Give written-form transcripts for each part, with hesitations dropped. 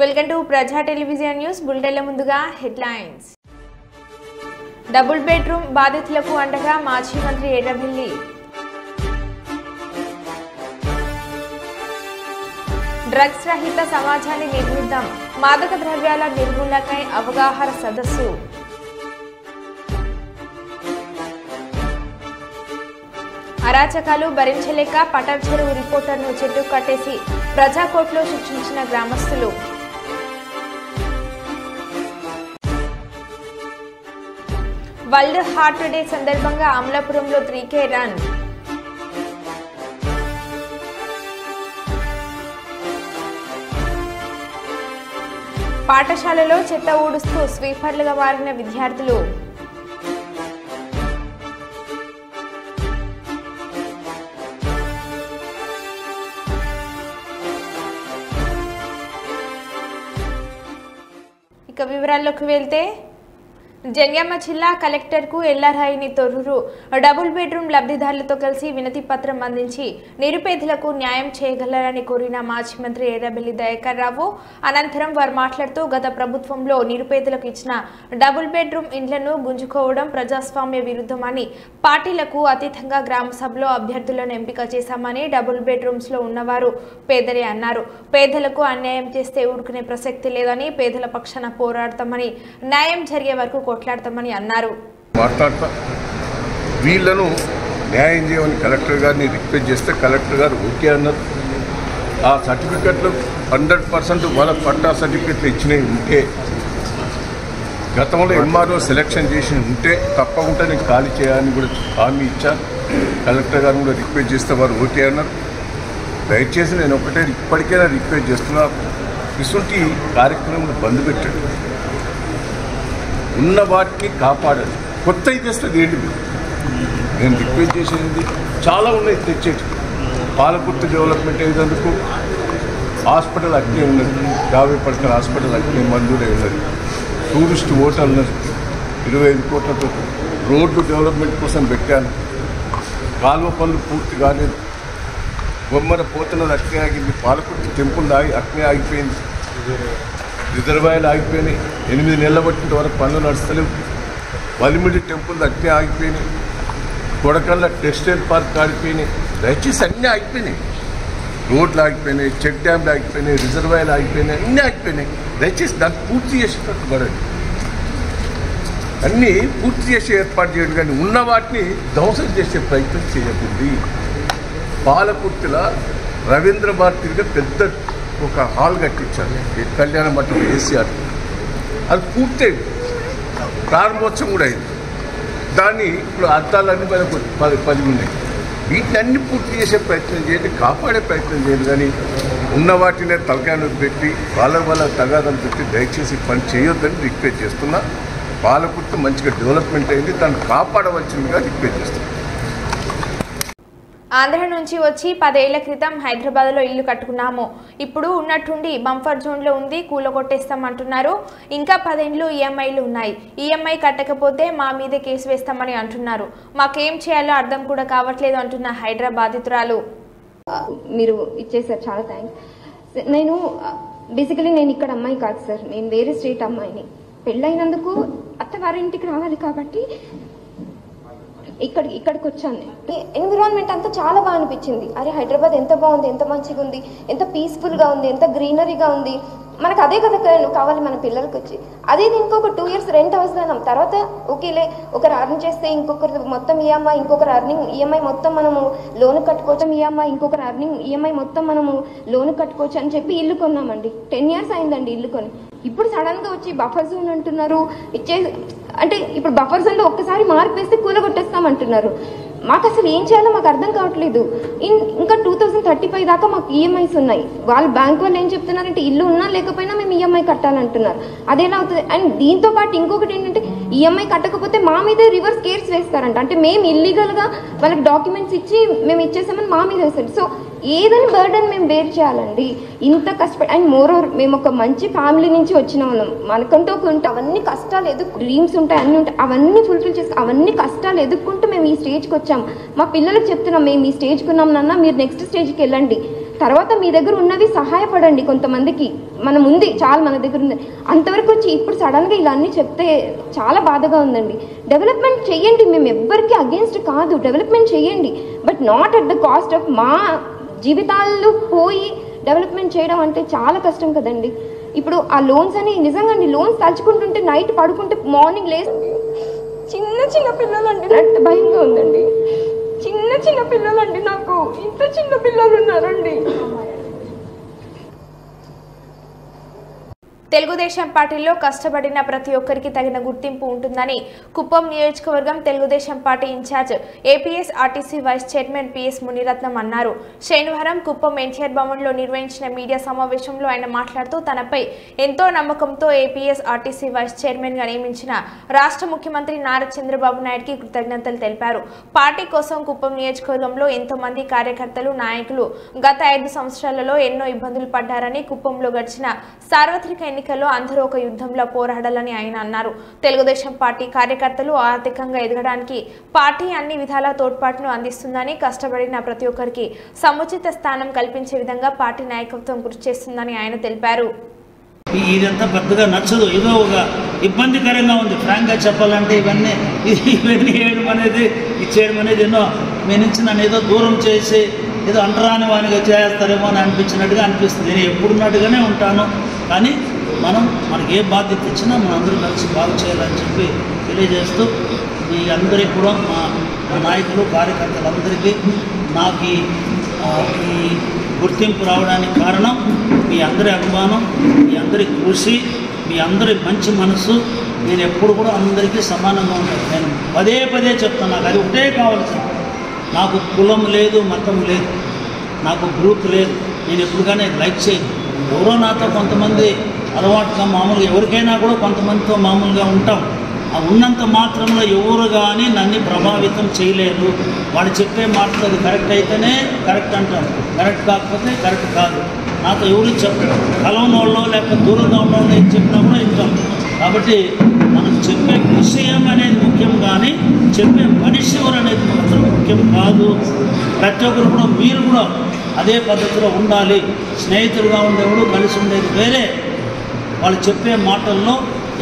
Welcome to ప్రజా television news బులెటిన్ల ముందుగా headlines. Double bedroom బాధితులకు అండగా మాజీ మంత్రి ఎర్రబెల్లి. డ్రగ్స్ రహిత సమాజాన్ని నిర్మిద్దాం, మాదక ద్రవ్యాల నిర్మూలనకై అవగాహన సదస్సు. అరాచకాలు భరించలేక పటార్ చెరువు రిపోర్టర్ను చెట్టు కట్టేసి ప్రజాకోర్టులో శిక్షించిన గ్రామస్తులు. వరల్డ్ హార్ట్ డే సందర్భంగా అమలాపురంలో 3K రన్. పాఠశాలలో చెత్త ఊడుస్తూ స్వీపర్లుగా మారిన విద్యార్థులు. ఇక వివరాల్లోకి వెళ్తే జంగామ జిల్లా కలెక్టర్కు ఎల్లారాయిని తొర్రూరు డబుల్ బెడ్రూమ్ లబ్ధిదారులతో కలిసి వినతి పత్రం అందించి నిరుపేదలకు న్యాయం చేయగలరని కోరిన మాజీ మంత్రి ఎర్రబెల్లి దయాకర్ రావు. అనంతరం వారు మాట్లాడుతూ గత ప్రభుత్వంలో నిరుపేదలకు ఇచ్చిన డబుల్ బెడ్రూమ్ ఇండ్లను గుంజుకోవడం ప్రజాస్వామ్య విరుద్ధమని, పార్టీలకు అతీతంగా గ్రామ సభలో అభ్యర్థులను ఎంపిక చేశామని, డబుల్ బెడ్రూమ్స్ లో ఉన్నవారు పేదలే అన్నారు. పేదలకు అన్యాయం చేస్తే ఊరుకునే ప్రసక్తి లేదని, పేదల పక్షాన పోరాడతామని, న్యాయం జరిగే వరకు కొట్లాడతామని అన్నారు. మాట్లాడతా వీళ్ళను న్యాయం చేయమని కలెక్టర్ గారిని రిక్వెస్ట్ చేస్తే కలెక్టర్ గారు ఓకే అన్నారు. ఆ సర్టిఫికెట్లు 100% వాళ్ళ పట్టా సర్టిఫికెట్లు ఇచ్చినవి ఉంటే, గతంలో ఎంఆర్ఓ సెలెక్షన్ చేసి ఉంటే తప్పకుండా నేను ఖాళీ చేయాలని కూడా హామీ ఇచ్చాను. కలెక్టర్ గారిని కూడా రిక్వెస్ట్ చేస్తే వారు ఓకే అన్నారు. దయచేసి నేను ఒకటే ఇప్పటికైనా రిక్వెస్ట్ చేస్తున్నా, ఇటువంటి కార్యక్రమం బంద్ పెట్టండి, ఉన్న వాటిని కాపాడాలి, కొత్త చేస్తుంది ఏంటి. నేను రిక్వెస్ట్ చేసేది చాలా ఉన్నాయి తెచ్చేటి. పాలకుర్తి డెవలప్మెంట్ అయ్యేందుకు హాస్పిటల్ అట్నే ఉన్నది, 50 పడకల హాస్పిటల్ అట్నే మంజూరై ఉన్నది. టూరిస్ట్ హోటల్ ఉన్నది, 25 కోట్లతో. రోడ్లు డెవలప్మెంట్ కోసం పెట్టాను. కాలువ పనులు పూర్తి కాలేదు. బొమ్మర పోతున్నది అట్నే ఆగింది. పాలకుర్తి టెంపుల్ అట్నే ఆగిపోయింది. రిజర్వాయర్లు ఆగిపోయినాయి. 8 నెలల పట్టిన వరకు పనులు నడుస్తలేవు. వలిమిడి టెంపుల్ అట్నే ఆగిపోయినాయి. కొడకల్ల టెక్స్టైల్ పార్క్ ఆగిపోయినాయి. దయచేసి అన్నీ ఆగిపోయినాయి. రోడ్లు ఆగిపోయినాయి, చెక్ డ్యామ్లు ఆగిపోయినాయి, రిజర్వాయర్లు ఆగిపోయినాయి, అన్నీ ఆగిపోయినాయి. దయచేసి దాన్ని పూర్తి చేసేటట్టు పడండి, అన్నీ పూర్తి చేసే ఏర్పాటు చేయండి. కానీ ఉన్న వాటిని ధ్వంసం చేసే ప్రయత్నం చేయకూడదు. పాలకుర్తిలో రవీంద్ర భారతిగా పెద్ద ఒక హాల్ కట్టించారు, కళ్యాణ మంటపం కేసీఆర్. అది పూర్తయింది, ప్రారంభోత్సవం కూడా అయింది. దాన్ని ఇప్పుడు అర్థాలన్నీ 10 ఉన్నాయి. వీటిని అన్ని పూర్తి చేసే ప్రయత్నం చేయండి, కాపాడే ప్రయత్నం చేయండి. కానీ ఉన్న వాటినే తలకాయలు పెట్టి వాళ్ళ తగాదాలు పెట్టి దయచేసి పని చేయొద్దని రిక్వెస్ట్ చేస్తున్నా. పాలకుర్తి మంచిగా డెవలప్మెంట్ అయింది, దాన్ని కాపాడవలసిందిగా రిక్వెస్ట్ చేస్తున్నా. ఆంధ్ర నుంచి వచ్చి 10 ఏళ్ల క్రితం హైదరాబాద్లో ఇల్లు కట్టుకున్నాము. ఇప్పుడు ఉన్నట్టుండి బంఫర్ జోన్లో ఉంది, కూలగొట్టేస్తామంటున్నారు. ఇంకా 10 ఏళ్ళు ఈఎంఐలు ఉన్నాయి. ఈఎంఐ కట్టకపోతే మా మీదే కేసు వేస్తామని అంటున్నారు. మాకేం చేయాలో అర్థం కూడా కావట్లేదు అంటున్న హైదరాబాద్ బాధితురాలు. మీరు ఇచ్చేసారు, చాలా థ్యాంక్స్. నేను బేసికలీ నేను ఇక్కడ అమ్మాయి కాదు సార్, నేను వేరే స్టేట్ అమ్మాయిని. పెళ్ళైనందుకు అత్తవారింటికి రావాలి కాబట్టి ఇక్కడికి వచ్చాను. ఎన్విరాన్మెంట్ అంతా చాలా బాగా అనిపించింది. అరే హైదరాబాద్ ఎంత బాగుంది, ఎంత మంచిగా ఉంది, ఎంత పీస్ఫుల్గా ఉంది, ఎంత గ్రీనరీగా ఉంది. మనకు అదే కదా కావాలి మన పిల్లలకి వచ్చి. అదే ఇంకొక 2 years రెంట్ అవసరం. తర్వాత ఓకేలే, ఒకరు అర్న్ చేస్తే ఇంకొకరు మొత్తం ఈఎంఐ, ఇంకొకరు అర్నింగ్ ఈఎంఐ మొత్తం మనము లోన్ కట్టుకోవచ్చు. ఇంకొకరు అర్నింగ్ ఈఎంఐ మొత్తం మనము లోన్ కట్టుకోవచ్చు అని చెప్పి ఇల్లు కొన్నామండి. 10 years అయిందండి ఇల్లు కొని. ఇప్పుడు సడన్గా వచ్చి బఫర్ జోన్ అంటున్నారు. అంటే ఇప్పుడు బఫర్ జోన్లో ఒక్కసారి మార్పు వేస్తే కూలగొట్టేస్తామంటున్నారు. మాకు అసలు ఏం చేయాలో మాకు అర్థం కావట్లేదు. ఇంకా 2035 దాకా మాకు ఈఎంఐస్ ఉన్నాయి. వాళ్ళు బ్యాంక్ వాళ్ళు ఏం చెప్తున్నారంటే ఇల్లు ఉన్నా లేకపోయినా మేము ఈఎంఐ కట్టాలంటున్నారు. అదేలా అవుతుంది? అండ్ దీంతో పాటు ఇంకొకటి ఏంటంటే ఈఎంఐ కట్టకపోతే మా మీదే రివర్స్ కేర్స్ వేస్తారంట. అంటే మేము ఇల్లీగల్గా వాళ్ళకి డాక్యుమెంట్స్ ఇచ్చి మేము ఇచ్చేసామని మా మీద వేస్తారు. సో ఏదని బర్డన్ మేము బేర్ చేయాలండి ఇంత కష్టపడి. అండ్ మోరోవర్ మేము ఒక మంచి ఫ్యామిలీ నుంచి వచ్చిన వాళ్ళం. మనకంటూ కొంటే అవన్నీ కష్టాలు డ్రీమ్స్ ఉంటాయి, అన్నీ ఉంటాయి, అవన్నీ ఫుల్ఫిల్ చేసి అవన్నీ కష్టాలు ఎదుర్కొంటూ మేము ఈ స్టేజ్కి వచ్చాం. మా పిల్లలకు చెప్తున్నాం, మేము ఈ స్టేజ్కి ఉన్నాం నాన్న, మీరు నెక్స్ట్ స్టేజ్కి వెళ్ళండి, తర్వాత మీ దగ్గర ఉన్నవి సహాయపడండి కొంతమందికి. మనం ఉంది, చాలా మన దగ్గర ఉంది, అంతవరకు వచ్చి ఇప్పుడు సడన్గా ఇలా అన్నీ చెప్తే చాలా బాధగా ఉందండి. డెవలప్మెంట్ చేయండి, మేము ఎవ్వరికి అగేన్స్ట్ కాదు, డెవలప్మెంట్ చేయండి, but not at the cost of మా జీవితాల్లో పోయి డెవలప్మెంట్ చేయడం అంటే చాలా కష్టం కదండి. ఇప్పుడు ఆ లోన్స్ అని నిజంగా అండి, లోన్స్ తలుచుకుంటుంటే నైట్ పడుకుంటే మార్నింగ్ లేసి చిన్న చిన్న పిల్లలండి, నాకు భయంగా ఉందండి. చిన్న పిల్లలండి, నాకు ఇంత చిన్న పిల్లలు ఉన్నారండి. తెలుగుదేశం పార్టీలో కష్టపడిన ప్రతి ఒక్కరికి తగిన గుర్తింపు ఉంటుందని కుప్పం నియోజకవర్గం Telugu Desam party incharge APSRTC vice chairman PS Muniratnam అన్నారు. శనివారం కుప్పం ఎన్టీఆర్ భవన్లో నిర్వహించిన మీడియా సమావేశంలో ఆయన మాట్లాడుతూ తనపై ఎంతో నమ్మకంతో ఏపీఎస్ ఆర్టీసీ వైస్ చైర్మన్ గా నియమించిన రాష్ట్ర ముఖ్యమంత్రి నారా చంద్రబాబు నాయుడుకి కృతజ్ఞతలు తెలిపారు. పార్టీ కోసం కుప్పం నియోజకవర్గంలో ఎంతో మంది కార్యకర్తలు, నాయకులు గత 5 సంవత్సరాలలో ఎన్నో ఇబ్బందులు పడ్డారని, కుప్పంలో గడిచిన సార్వత్రిక ఎన్నికల్లో అందరూ ఒక యుద్ధంలో పోరాడాలని ఆయన అన్నారు. తెలుగుదేశం పార్టీ కార్యకర్తలు ఆర్థికంగా ఎదగడానికి పార్టీ అన్ని విధాల తోడ్పాటును అందిస్తుందని, కష్టపడిన ప్రతి ఒక్కరికి సముచిత స్థానం కల్పించే విధంగా పార్టీ నాయకత్వం కృషి చేస్తుందని ఆయన తెలిపారు. ఇదంతా పెద్దగా నచ్చదు, ఏదో ఒక ఇబ్బందికరంగా ఉంది. ఫ్రాంక్గా చెప్పాలంటే ఇవన్నీ వేయడం అనేది, ఇచ్చేయడం అనేది ఎన్నో మీ నుంచి నన్ను ఏదో దూరం చేసి ఏదో అంటరాని వానిగా చేస్తారేమో అని అనిపించినట్టుగా అనిపిస్తుంది. నేను ఎప్పుడున్నట్టుగానే ఉంటాను, కానీ మనకి ఏ బాధ్యత ఇచ్చినా మన అందరూ కలిసి బాగు చేయాలని చెప్పి తెలియజేస్తూ, మీ అందరికీ కూడా మా నాయకులు, కార్యకర్తలందరికీ నాకు ఈ గుర్తింపు రావడానికి కారణం మీ అందరి అభిమానం, మీ అందరి కృషి, మీ అందరి మంచి మనసు. నేను ఎప్పుడు కూడా అందరికీ సమానంగా ఉంటాను. నేను పదే చెప్తాను, నాకు అది ఒకటే కావాల్సింది. నాకు కులం లేదు, మతం లేదు, నాకు గ్రూప్ లేదు. నేను ఎప్పుడుగానే లైక్ చేయను. ఎవరో నాతో కొంతమంది అలవాటుగా మామూలుగా, ఎవరికైనా కూడా కొంతమందితో మామూలుగా ఉంటాం. ఆ ఉన్నంత మాత్రంలో ఎవరు కానీ నన్ను ప్రభావితం చేయలేదు. వాడు చెప్పే మాటలు అది కరెక్ట్ అయితేనే కరెక్ట్ అంటాం, కరెక్ట్ కాకపోతే కరెక్ట్ కాదు. నాతో ఎవరు చెప్పడం, కలవని వాళ్ళు లేకపోతే దూరంగా ఉన్న వాళ్ళు ఏం చెప్పినా కూడా ఇస్తాం. కాబట్టి మనం చెప్పే విషయం అనేది ముఖ్యం, కానీ చెప్పే మనిషి ఎవరు అనేది మాత్రం ముఖ్యం కాదు. ప్రతి ఒక్కరు కూడా మీరు కూడా అదే పద్ధతిలో ఉండాలి. స్నేహితులుగా ఉండేవాడు కలిసి ఉండేది వేరే. వాళ్ళు చెప్పే మాటల్లో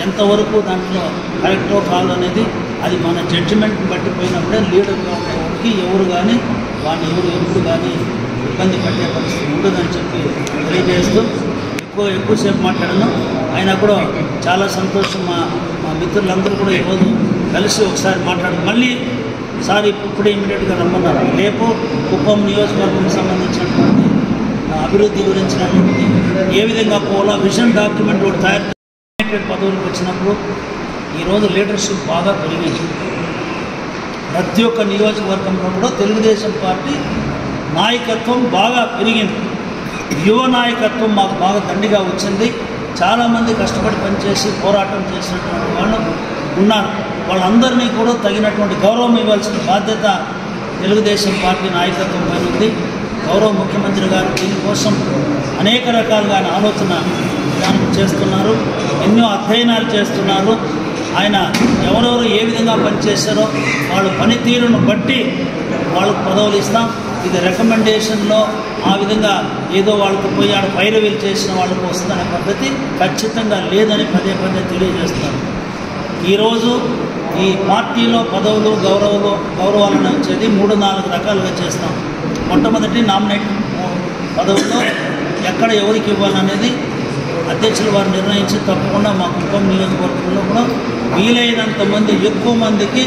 ఎంతవరకు దాంట్లో కరెక్టో కాదు అనేది అది మన జడ్జిమెంట్ని బట్టి పోయినప్పుడే లీడర్గా ఉండేవాడికి ఎవరు కానీ వాడిని ఎప్పుడు కానీ ఇబ్బంది పెట్టే పరిస్థితి ఉండదని చెప్పి తెలియజేస్తూ ఎక్కువసేపు మాట్లాడను. అయినా కూడా చాలా సంతోషం. మా మిత్రులందరూ కూడా ఈరోజు కలిసి ఒకసారి మాట్లాడు, మళ్ళీ సార్ ఇప్పుడే ఇమీడియట్గా రమ్మన్నారు. రేపు కుప్పం నియోజకవర్గం సంబంధించినటువంటి అభివృద్ధి గురించినటువంటి ఏ విధంగా పోవాలో విజన్ డాక్యుమెంట్ ఒకటి తయారు పదవులకు వచ్చినప్పుడు ఈరోజు లీడర్షిప్ బాగా పెరిగింది. ప్రతి ఒక్క నియోజకవర్గంలో కూడా తెలుగుదేశం పార్టీ నాయకత్వం బాగా పెరిగింది. యువ నాయకత్వం మాకు బాగా దండిగా వచ్చింది. చాలామంది కష్టపడి పనిచేసి పోరాటం చేసినటువంటి వాళ్ళు ఉన్నారు. వాళ్ళందరినీ కూడా తగినటువంటి గౌరవం ఇవ్వాల్సిన బాధ్యత తెలుగుదేశం పార్టీ నాయకత్వం పైన ఉంది. గౌరవ ముఖ్యమంత్రి గారు దీనికోసం అనేక రకాలుగా ఆయన ఆలోచన విధానం చేస్తున్నారు, ఎన్నో అధ్యయనాలు చేస్తున్నారు. ఆయన ఎవరెవరు ఏ విధంగా పనిచేశారో వాళ్ళ పనితీరును బట్టి వాళ్ళకు పదవులు ఇస్తాం. ఇది రికమెండేషన్లో ఆ విధంగా ఏదో వాళ్ళకు పోయి ఆడ పైరవీలు చేసిన వాళ్ళకు వస్తుందనే పద్ధతి ఖచ్చితంగా లేదని పదే తెలియజేస్తున్నారు. ఈరోజు ఈ పార్టీలో పదవులు గౌరవాలను వచ్చేది 3-4 రకాలుగా చేస్తాం. మొట్టమొదటి నామినేట్ పదవుల్లో ఎక్కడ ఎవరికి ఇవ్వాలనేది అధ్యక్షులు వారు నిర్ణయించి తప్పకుండా మా కుప్పం నియోజకవర్గంలో కూడా వీలైనంత మంది, ఎక్కువ మందికి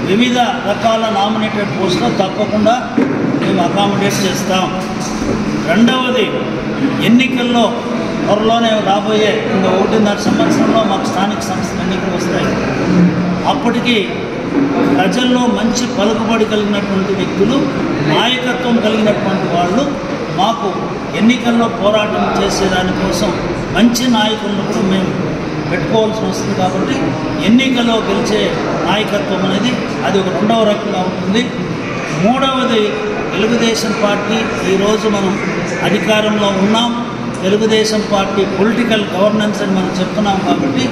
వివిధ రకాల నామినేటెడ్ పోస్టులు తప్పకుండా మేము అకామిడేట్ చేస్తాం. రెండవది, ఎన్నికల్లో త్వరలోనే రాబోయే ఇంకా 1.5 సంవత్సరంలో మాకు స్థానిక సంస్థల ఎన్నికలు వస్తాయి. అప్పటికి ప్రజల్లో మంచి పలుకుబడి కలిగినటువంటి వ్యక్తులు, నాయకత్వం కలిగినటువంటి వాళ్ళు మాకు ఎన్నికల్లో పోరాటం చేసేదానికోసం మంచి నాయకులను కూడా మేము పెట్టుకోవాల్సి వస్తుంది. కాబట్టి ఎన్నికల్లో గెలిచే నాయకత్వం అనేది అది ఒక రెండవ రకంగా ఉంటుంది. మూడవది, తెలుగుదేశం పార్టీ ఈరోజు మనం అధికారంలో ఉన్నాం. తెలుగుదేశం పార్టీ పొలిటికల్ గవర్నెన్స్ అని మనం చెప్తున్నాం. కాబట్టి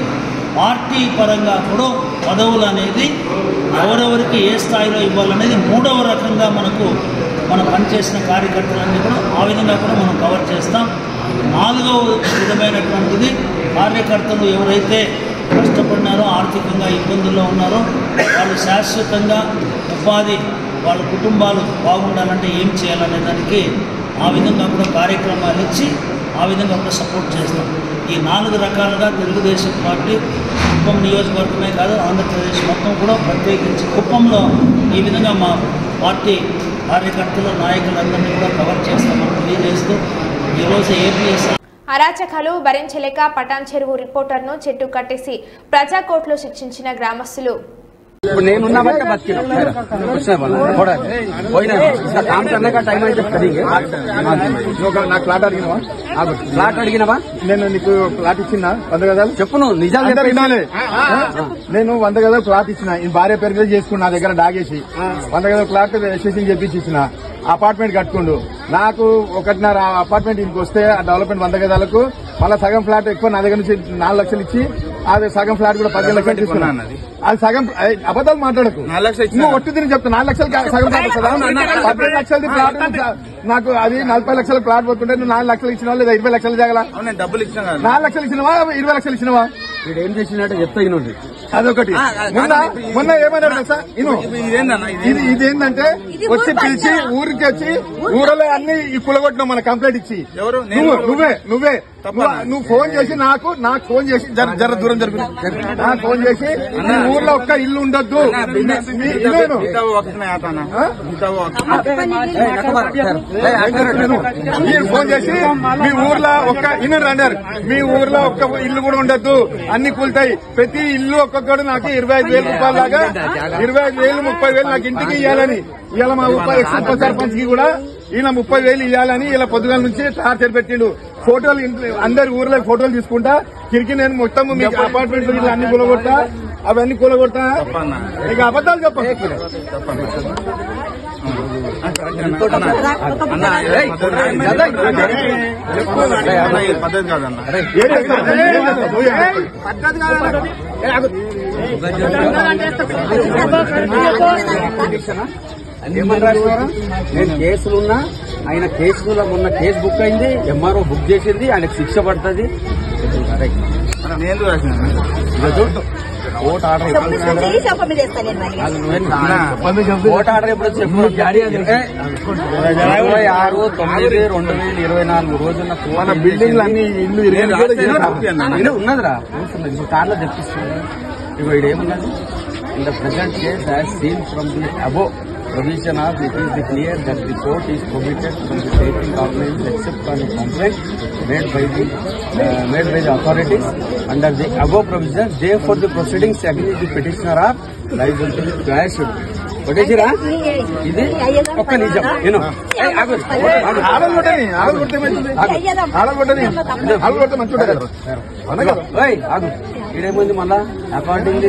పార్టీ పరంగా కూడా పదవులు అనేది ఎవరెవరికి ఏ స్థాయిలో ఇవ్వాలనేది మూడవ రకంగా మనం పనిచేసిన కార్యకర్తలన్నీ కూడా ఆ విధంగా కూడా మనం కవర్ చేస్తాం. నాలుగవ విధమైనటువంటిది కార్యకర్తలు ఎవరైతే కష్టపడినారో ఆర్థికంగా ఇబ్బందుల్లో ఉన్నారో వాళ్ళు శాశ్వతంగా ఉపాధి వాళ్ళ కుటుంబాలు బాగుండాలంటే ఏం చేయాలనే దానికి ఆ విధంగా కూడా కార్యక్రమాలు ఇచ్చి ఆ విధంగా కూడా సపోర్ట్ చేస్తాం. ఈ 4 రకాలుగా తెలుగుదేశం పార్టీ కుప్పం నియోజకవర్గమే కాదు ఆంధ్రప్రదేశ్ మొత్తం కూడా ప్రత్యేకించి కుప్పంలో ఈ విధంగా మా పార్టీ కార్యకర్తలు నాయకులందరినీ కూడా కవర్ చేస్తామని తెలియజేస్తూ ఈరోజు ఏపీఎస్ అరాచకాలు భరించలేక పటాన్ చెరువు రిపోర్టర్ను చెట్టు కట్టేసి ప్రజాకోర్టులో శిక్షించిన గ్రామస్తులు. ఇప్పుడు నేనున్నా బట్టే బతికినా काम करने का टाइम అయితే నాకు ప్లాట్ అడిగినవా ప్లాట్ అడిగినవా నేను నీకు ప్లాట్ ఇచ్చిన 100 గజాలు చెప్పు నువ్వు నిజాలు వినాలి నేను 100 గజాలు ప్లాట్ ఇచ్చిన ఈ భార్య పేరు మీద చేసుకున్నా నా దగ్గర డాగేసి 100 గజాల ప్లాట్ రిజిస్ట్రేషన్ చేపించి ఇచ్చిన అపార్ట్మెంట్ కట్టుకుండు నాకు 1.5 అపార్ట్మెంట్ ఇంటికి వస్తే ఆ డెవలప్మెంట్ 100 గజాలకు మళ్ళీ సగం ఫ్లాట్ ఎక్కువ నా దగ్గర నుంచి 4 లక్షలు ఇచ్చి అది సగం ఫ్లాట్ కూడా 15 లక్షలు తీసుకున్నాను. అది సగం అబద్ధాలు మాట్లాడకు నువ్వు ఒట్టి తిని చెప్తా 4 లక్షలు సగం ఫ్లాట్ వస్తుందా 15 లక్షలది ప్లాట్ నాకు అది 40 లక్షల ప్లాట్ పోతుంటే నువ్వు 4 లక్షలు ఇచ్చినావా లేదా 20 లక్షలు జాగల డబ్బులు ఇచ్చిన 4 లక్షలు ఇచ్చినవా 20 లక్షలు ఇచ్చినవా వీడు ఏం చేసినట్టు చెప్తా ఇనుండి అదొకటి. మొన్న ఏమన్నాడు సార్ ఇదేంటంటే వచ్చి పిలిచి ఊరికి వచ్చి ఊరలో అన్ని కులగొట్టినావు మన కంప్లైంట్ ఇచ్చి నువ్వే నువ్వు ఫోన్ చేసి నాకు ఫోన్ చేసి జర దూరం జరుగుతుంది నాకు ఫోన్ చేసి మీ ఊర్లో ఒక్క ఇల్లు ఉండొద్దు ఫోన్ చేసి మీ ఊర్లో ఒక్క ఇల్లు అన్నారు మీ ఊర్లో ఒక్క ఇల్లు కూడా ఉండొద్దు అన్ని కూలుతాయి ప్రతి ఇల్లు ఒక్కొక్కడు నాకు 25,000 రూపాయల లాగా 25,000 30,000 నాకు ఇంటికి ఇవ్వాలని ఇలా మా ఉప సర్పంచ్ కి కూడా ఈయన 30,000 ఇవ్వాలని ఇలా పొద్దుగాల నుంచి టార్చర్ పెట్టిండు. ఫోటోలు అందరి ఊర్లో ఫోటోలు తీసుకుంటా తిరిగి నేను మొత్తం మీకు అపార్ట్మెంట్ ఇల్లు అన్ని కూలగొట్టా అవన్నీ కూలగొట్టా ఇక అబద్దాలు చెప్పండి. నేను కేసులున్నా ఆయన కేసులో ఉన్న కేసు బుక్ అయింది ఎంఆర్ఓ బుక్ చేసింది ఆయనకు శిక్ష పడుతుంది. ఓట్ ఆర్డర్ ఎప్పుడు చెప్పు 26/9/2024 రోజున మన బిల్డింగ్లు అన్ని ఇల్లు ఉన్నదిరా కార్లో తెప్పిస్తుంది. ఇగో ఇదేమున్నది in the present case as seen from the above provision of it is clear that the court is prohibited from taking complaints except on a complaint made by the authorities under the above provision. Therefore the proceedings against the petitioner are liable to be quashed. కొట్టేసిరా ఇది ఒక్క నిజం నేను ఇదేముంది మళ్ళా accordingly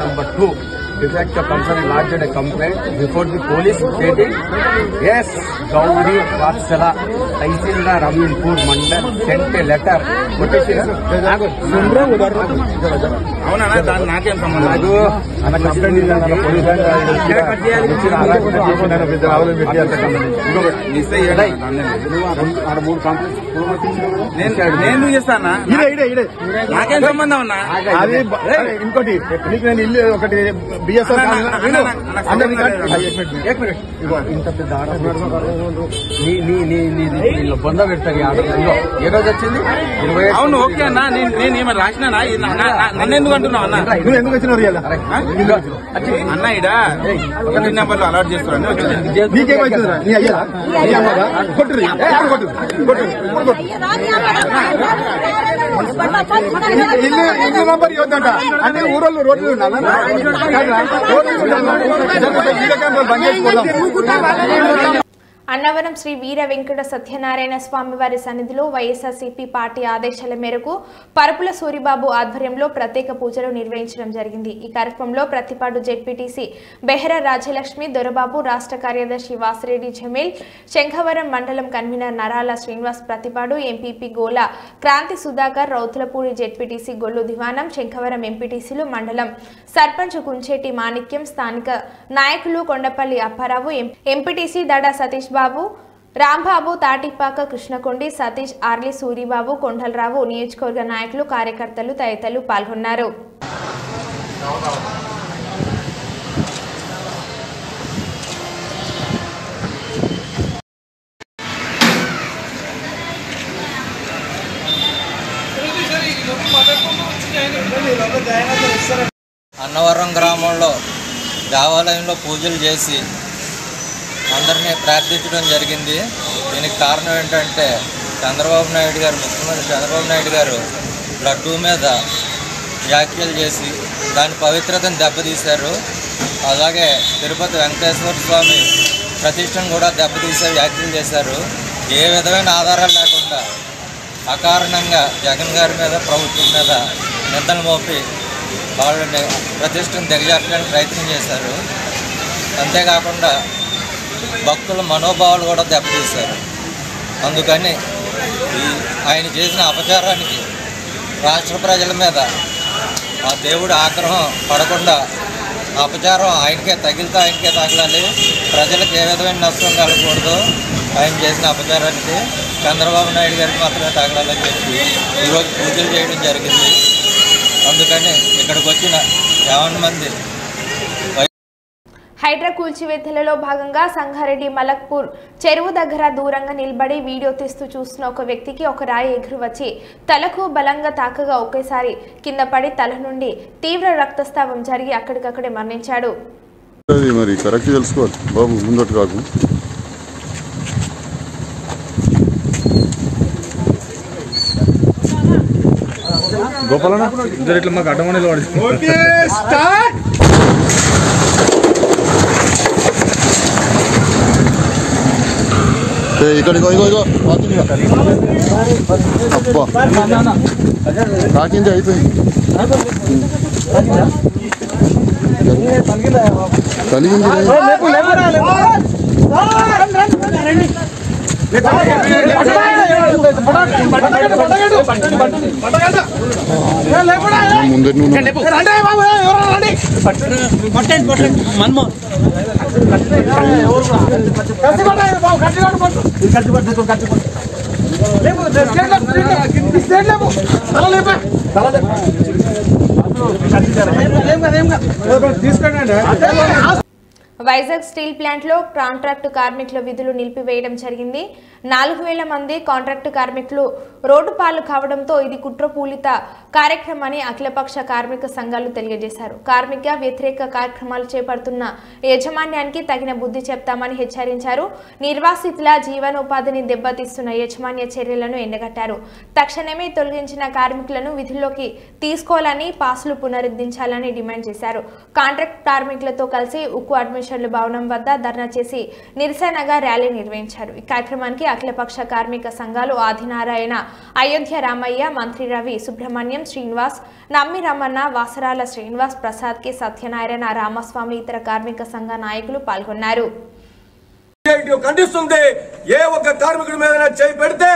Number 2 the fact of concern lodged a complaint before the police stating yes Gauri Vatsala Tahsildar Raminpur Mandal sent a letter నేను చేస్తానా నాకేం సంబంధం ఉన్నా అది ఇంకోటి నీకు నేను ఇల్లు ఒకటి ఇంత పెద్ద బొంద పెడతారు ఏ రోజు వచ్చింది 20. అవును ఓకే అన్నా నేను ఏమైనా రాసినా నన్ను ఎందుకు అంటున్నావు అన్న నువ్వు ఎందుకు వచ్చినావు అన్న ఇడ ఒకటి నెంబర్లు అలర్ట్ చేస్తున్నాను నీకేమైతుందా నీ అయ్యా కొట్టు ఇల్లు నంబర్ ఇవ్వద్దంట అంటే ఊరోళ్ళు రోడ్లు అన్నవరం శ్రీ వీర వెంకట సత్యనారాయణ స్వామి వారి సన్నిధిలో వైఎస్ఆర్సీపీ పార్టీ ఆదేశాల మేరకు పరుపుల సూరిబాబు ఆధ్వర్యంలో ప్రత్యేక పూజలు నిర్వహించడం జరిగింది. ఈ కార్యక్రమంలో ప్రతిపాడు జెడ్పీటీసీ బెహరా రాజలక్ష్మి, దొరబాబు, రాష్ట్ర కార్యదర్శి వాసిరెడ్డి జమీల్, శంఖవరం మండలం కన్వీనర్ నరాల శ్రీనివాస్ ప్రతిపాడు, ఎంపీపీ గోల క్రాంతి సుధాకర్, రౌతులపూడి జెడ్పీటీసీ గొల్లు దివానం, శంఖవరం ఎంపీటీసీలు, మండలం సర్పంచ్ కుంచేటి మాణిక్యం, స్థానిక నాయకులు కొండపల్లి అప్పారావు, ఎంపీటీసీ దడా సతీష్ బాబు, రాంబాబు, తాటిపాక కృష్ణకొండి, సతీష్, ఆర్లి సూరిబాబు, కొండలరావు, నియోజకవర్గ నాయకులు, కార్యకర్తలు తదితరులు పాల్గొన్నారు. అన్నవరం గ్రామంలో దేవాలయంలో పూజలు చేసి అందరినీ ప్రార్థించడం జరిగింది. దీనికి కారణం ఏంటంటే చంద్రబాబు నాయుడు గారు, ముఖ్యమంత్రి చంద్రబాబు నాయుడు గారు లడ్డూ మీద వ్యాఖ్యలు చేసి దాని పవిత్రతను దెబ్బతీశారు. అలాగే తిరుపతి వెంకటేశ్వర స్వామి ప్రతిష్టను కూడా దెబ్బతీసే వ్యాఖ్యలు చేశారు. ఏ విధమైన ఆధారాలు లేకుండా అకారణంగా జగన్ గారి మీద, ప్రభుత్వం మీద నిందలు మోపి వాళ్ళని ప్రతిష్టను దిగజార్చడానికి ప్రయత్నం చేశారు. అంతేకాకుండా భక్తుల మనోభావాలు కూడా దెబ్బతీశారు. అందుకని ఆయన చేసిన అపచారానికి రాష్ట్ర ప్రజల మీద ఆ దేవుడి ఆగ్రహం పడకుండా అపచారం ఆయనకే తగిలితే ఆయనకే తగలాలి, ప్రజలకు ఏ విధమైన నష్టం కలగకూడదు. ఆయన చేసిన అపచారానికి చంద్రబాబు నాయుడు గారికి మాత్రమే తగలాలని చెప్పి ఈరోజు పూజలు చేయడం జరిగింది. అందుకని ఇక్కడికి వచ్చిన 50 మంది హైడ్రా కూల్చివేతలలో భాగంగా సంగారెడ్డి మలక్పూర్ చెరువు దగ్గర దూరంగా నిలబడి వీడియో తీస్తూ చూస్తున్న ఒక వ్యక్తికి ఒక రాయి ఎగురు వచ్చి తలకు బలంగా తాకగా ఒకేసారి కింద పడి తల నుండి తీవ్ర రక్తస్రావం జరిగి అక్కడికక్కడే మరణించాడు. మరి కరెక్ట్ తెలుసుకోవాలి బాబు, ముందట్టు కాకు. గోపాలన్న ఇద్దరు ఇట్లా మాకు అడ్డమని వాడి ఇక్కడ అబ్బా తాకింది, అయిపోయింది. కలిగింది. ముందరి వైజాగ్ స్టీల్ ప్లాంట్ లో కాంట్రాక్టు కార్మికుల విధులు నిలిపివేయడం జరిగింది. 4000 మంది కాంట్రాక్టు కార్మికులు రోడ్డు పాలు కావడంతో ఇది కుట్రపూరిత కార్యక్రమాన్ని అఖిలపక్ష కార్మిక సంఘాలు తెలియజేశారు. కార్మిక వ్యతిరేక కార్యక్రమాలు చేపడుతున్న యాజమాన్యానికి తగిన బుద్ధి చెప్తామని హెచ్చరించారు. నిర్వాసితుల జీవనోపాధిని దెబ్బతీస్తున్న యాజమాన్య చర్యలను ఎండగట్టారు. తక్షణమే తొలగించిన కార్మికులను విధుల్లోకి తీసుకోవాలని, పాసులు పునరుద్ధరించాలని డిమాండ్ చేశారు. కాంట్రాక్ట్ కార్మికులతో కలిసి ఉక్కు అడ్మిషన్ల భవనం వద్ద ధర్నా చేసి నిరసనగా ర్యాలీ నిర్వహించారు. ఈ కార్యక్రమానికి అఖిలపక్ష కార్మిక సంఘాలు ఆదినారాయణ, అయోధ్య రామయ్య, మంత్రి రవి, సుబ్రహ్మణ్యం, శ్రీనివాస్, నమ్మి రమణ, వాసరాల శ్రీనివాస్, ప్రసాద్ కె సత్యనారాయణ, రామస్వామి, ఇతర కార్మిక సంఘ నాయకులు పాల్గొన్నారు. ఖండిస్తుంది. ఏ ఒక్క కార్మికుడి మీద చేయి పెడితే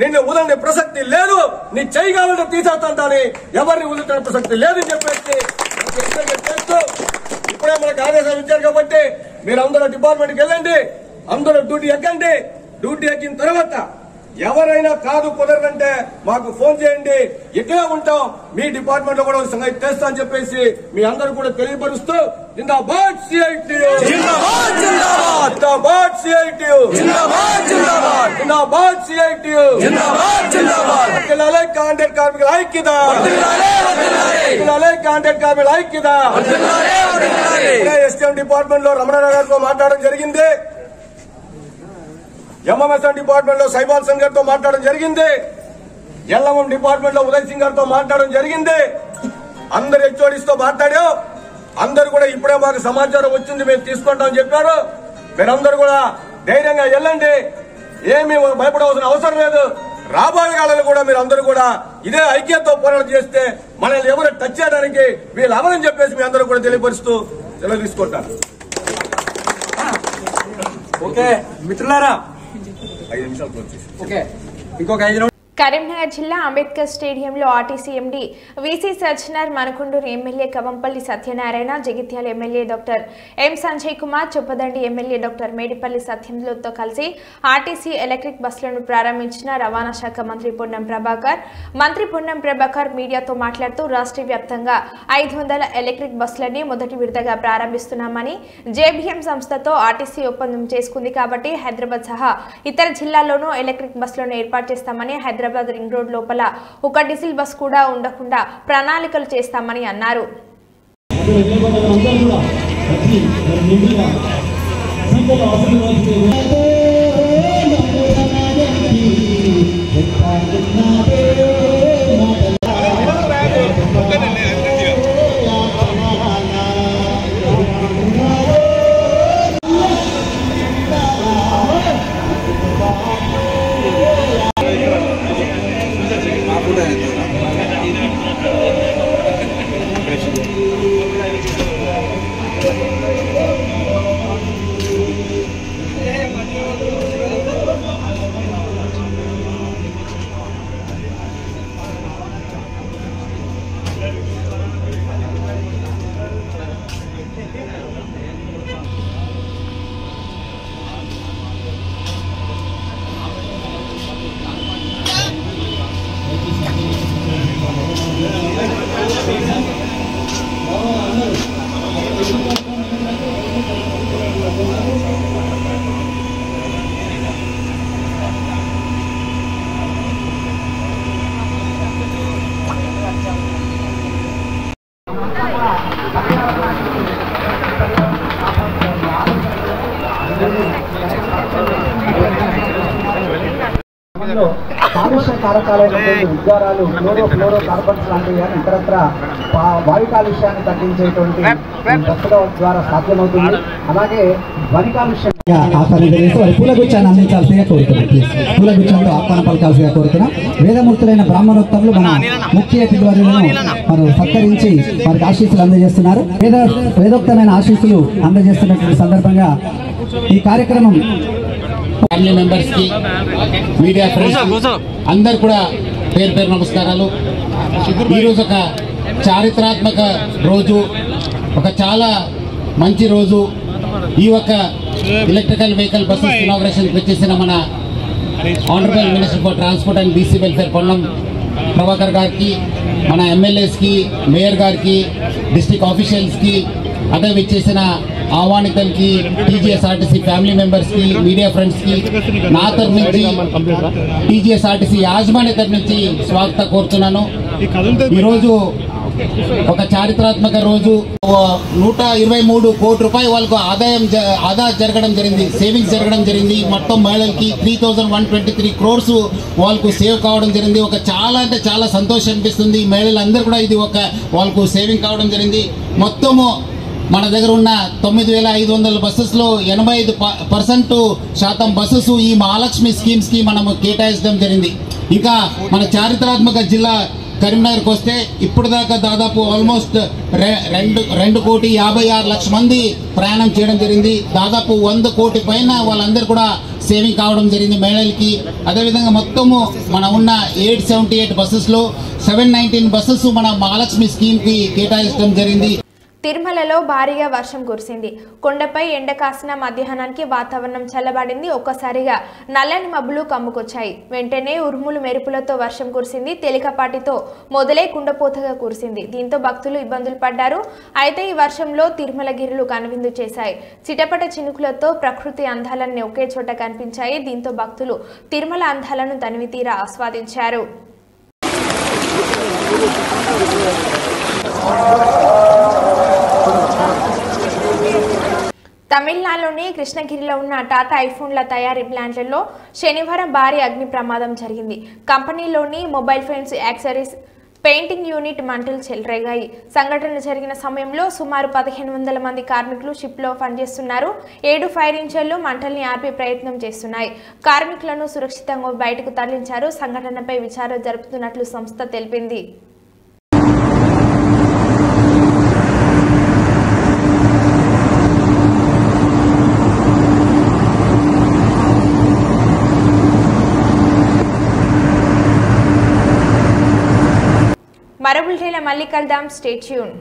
నిన్ను వదలని ప్రసక్తి లేదు, నీ చేయి కావాలంటే తీసేస్తానని ఎవరిని వదులుతున్న ప్రసక్తి లేదని చెప్పేసి చేస్తూ ఇప్పుడే మనకు ఆదేశాలు ఇచ్చారు కాబట్టి మీరు అందరూ డిపార్ట్మెంట్కి వెళ్ళండి, అందరూ డ్యూటీ ఎక్కండి. డ్యూటీ ఎక్కిన తర్వాత ఎవరైనా కాదు కుదరదంటే మాకు ఫోన్ చేయండి, ఇక్కడే ఉంటాం, మీ డిపార్ట్మెంట్ లో కూడా సంగతి చేస్తా అని చెప్పేసి మీ అందరూ కూడా తెలియపరుస్తూ జిందాబాద్ సిఐటియు, జిందాబాద్ జిందాబాద్, జిందాబాద్ సిఐటియు, జిందాబాద్ జిందాబాద్, జిందాబాద్ సిఐటియు, జిందాబాద్ జిందాబాద్. వర్ధిల్లాలి కాంట్రాక్ట్ కార్మికుల ఐక్యత, వర్ధిల్లాలి కాంట్రాక్ట్ కార్మికుల ఐక్యత. ఎస్టీఎం డిపార్ట్మెంట్ లో రమణారావు గారితో మాట్లాడడం జరిగింది, ఎంఎంఎస్ఎం డిపార్ట్మెంట్ లో సైబాల్ సింగ్ గారితో మాట్లాడడం జరిగింది, ఎల్ఎంఎం డిపార్ట్మెంట్ లో ఉదయ్ సింగ్ గారితో మాట్లాడడం జరిగింది. అందరు హెచ్ఓడిస్ తో మాట్లాడాం. అందరు కూడా ఇప్పుడే మాకు సమాచారం వచ్చింది, మేము తీసుకుంటామని చెప్పారు. మీరందరూ కూడా ధైర్యంగా వెళ్ళండి, ఏమి భయపడవలసిన అవసరం లేదు. రాబోయే కాలంలో కూడా మీరు అందరూ కూడా ఇదే ఐక్యతతో పోరాటం చేస్తే మనల్ని ఎవరు టచ్ చేయడానికి వీళ్ళు అవరని చెప్పేసి మీ అందరూ కూడా తెలియపరుస్తూ సెలవు తీసుకుంటారు. ఓకే మిత్రులారా, 5 నిమిషాలు ఓకే ఇంకొక 5 కరీంనగర్ జిల్లా అంబేద్కర్ స్టేడియంలో RTC MD VC Sajjanar, Manakondur MLA Kavampalli Satyanarayana, Jagtial MLA doctor M Sanjay Kumar, Choppadandi MLA doctor Medipalli సత్యంతో కలిసి ఆర్టీసీ ఎలక్ట్రిక్ బస్సులను ప్రారంభించిన రవాణా శాఖ మంత్రి పొన్నం ప్రభాకర్. మంత్రి పొన్నం ప్రభాకర్ మీడియాతో మాట్లాడుతూ రాష్ట్ర వ్యాప్తంగా 500 ఎలక్ట్రిక్ బస్సులని మొదటి విడతగా ప్రారంభిస్తున్నామని, జేబీఎం సంస్థతో ఆర్టీసీ ఒప్పందం చేసుకుంది కాబట్టి హైదరాబాద్ సహా ఇతర జిల్లాల్లోనూ ఎలక్ట్రిక్ బస్సులను ఏర్పాటు చేస్తామని, హైదరాబాద్ రింగ్ రోడ్ లోపల ఒక డీజిల్ బస్ కూడా ఉండకుండా ప్రణాళికలు చేస్తామని అన్నారు. కాలుష్య కారకాలైనటువంటి ఉద్గారాలు, ఫ్లోరో కార్బన్స్ లాంటివి కానీ ఇతరత్ర వాయు కాలుష్యాన్ని తగ్గించేటువంటి బస్సుల ద్వారా సాధ్యమవుతుంది. అలాగే ధ్వని కాలుష్యం ఆహ్వానం తెలియజేస్తూ వారి పూలగుచ్చాన్ని అందించాల్సిందిగా కోరుతున్నాం. పూలగుచ్చంతో ఆహ్వానం పలకాల్సిందిగా కోరుతున్నాం. వేదమూర్తులైన బ్రాహ్మణోత్తములు మన ముఖ్య అతిథులను మనం సత్కరించి వారికి ఆశీస్సులు అందజేస్తున్నారు. వేదోక్తమైన ఆశీస్సులు అందజేస్తున్నటువంటి సందర్భంగా ఈ కార్యక్రమం ఫ్యామిలీ మెంబర్స్ కి, మీడియా ఫ్రెండ్స్ అందరు కూడా పేరు పేరు నమస్కారాలు. ఈరోజు ఒక చారిత్రాత్మక రోజు, ఒక చాలా మంచి రోజు. ఈ ఒక్క ఎలక్ట్రికల్ వెహికల్ బస్సెస్ ఇనాగ్రేషన్ వచ్చేసిన మన honourable minister for transport and BC welfare Ponnam Prabhakar గారికి, మన ఎమ్మెల్యేస్కి, మేయర్ గారికి, డిస్ట్రిక్ట్ ఆఫీషియల్స్కి, అదే వచ్చేసిన ఆహ్వానితులకి, టీజీఎస్ఆర్టీసీ ఫ్యామిలీ మెంబర్స్కి, మీడియా ఫ్రెండ్స్కి నా తరఫు నుంచి, టీజీఎస్ఆర్టీసీ యాజమాన్య తరఫు నుంచి స్వాగతం కోరుతున్నాను. ఈరోజు ఒక చారిత్రాత్మక రోజు. 123 కోట్ల రూపాయలు వాళ్ళకు ఆదా జరగడం జరిగింది, సేవింగ్స్ జరగడం జరిగింది. మొత్తం మహిళలకి 3123 crores వాళ్ళకు సేవ్ కావడం జరిగింది. ఒక చాలా అంటే చాలా సంతోషం అనిపిస్తుంది. మహిళలందరూ కూడా ఇది ఒక వాళ్ళకు సేవింగ్ కావడం జరిగింది. మొత్తము మన దగ్గర ఉన్న 9500 బస్సెస్లో 85% బస్సెస్ ఈ మహాలక్ష్మి స్కీమ్స్ కి మనము కేటాయించడం జరిగింది. ఇంకా మన చారిత్రాత్మక జిల్లా కరీంనగర్కి వస్తే ఇప్పుడు దాకా దాదాపు ఆల్మోస్ట్ 2,56,00,000 మంది ప్రయాణం చేయడం జరిగింది. దాదాపు 100 కోటి పైన వాళ్ళందరూ కూడా సేవింగ్ కావడం జరిగింది మహిళలకి. అదేవిధంగా మొత్తము మన ఉన్న 878 బస్సెస్లో 719 బస్సెస్ మన మహాలక్ష్మి స్కీమ్ కి కేటాయించడం జరిగింది. తిరుమలలో భారీగా వర్షం కురిసింది. కొండపై ఎండ కాసిన మధ్యాహ్నానికి వాతావరణం చల్లబడింది. ఒక్కసారిగా నల్లని మబ్బులు కమ్ముకొచ్చాయి. వెంటనే ఉరుములు మెరుపులతో వర్షం కురిసింది. తేలికపాటితో మొదలై కుండపోతగా కురిసింది. దీంతో భక్తులు ఇబ్బందులు పడ్డారు. అయితే ఈ వర్షంలో తిరుమల గిరులు కనువిందు చేశాయి. చిటపట చినుకులతో ప్రకృతి అందాలన్నీ ఒకే చోట కనిపించాయి. దీంతో భక్తులు తిరుమల అందాలను తనివితీరా ఆస్వాదించారు. తమిళనాడులోని కృష్ణగిరిలో ఉన్న టాటా ఐఫోన్ల తయారీ ప్లాంట్లలో శనివారం భారీ అగ్ని ప్రమాదం జరిగింది. కంపెనీలోని mobile phones, accessories, painting unit మంటలు చెలరేగాయి. సంఘటన జరిగిన సమయంలో సుమారు 1500 మంది కార్మికులు షిప్లో పనిచేస్తున్నారు. 7 ఫైర్ ఇంజన్లు మంటల్ని ఆర్పే ప్రయత్నం చేస్తున్నాయి. కార్మికులను సురక్షితంగా బయటకు తరలించారు. సంఘటనపై విచారణ జరుపుతున్నట్లు సంస్థ తెలిపింది. మరో బులెటిన్లో మళ్ళీ కలుద్దాం. Stay tune.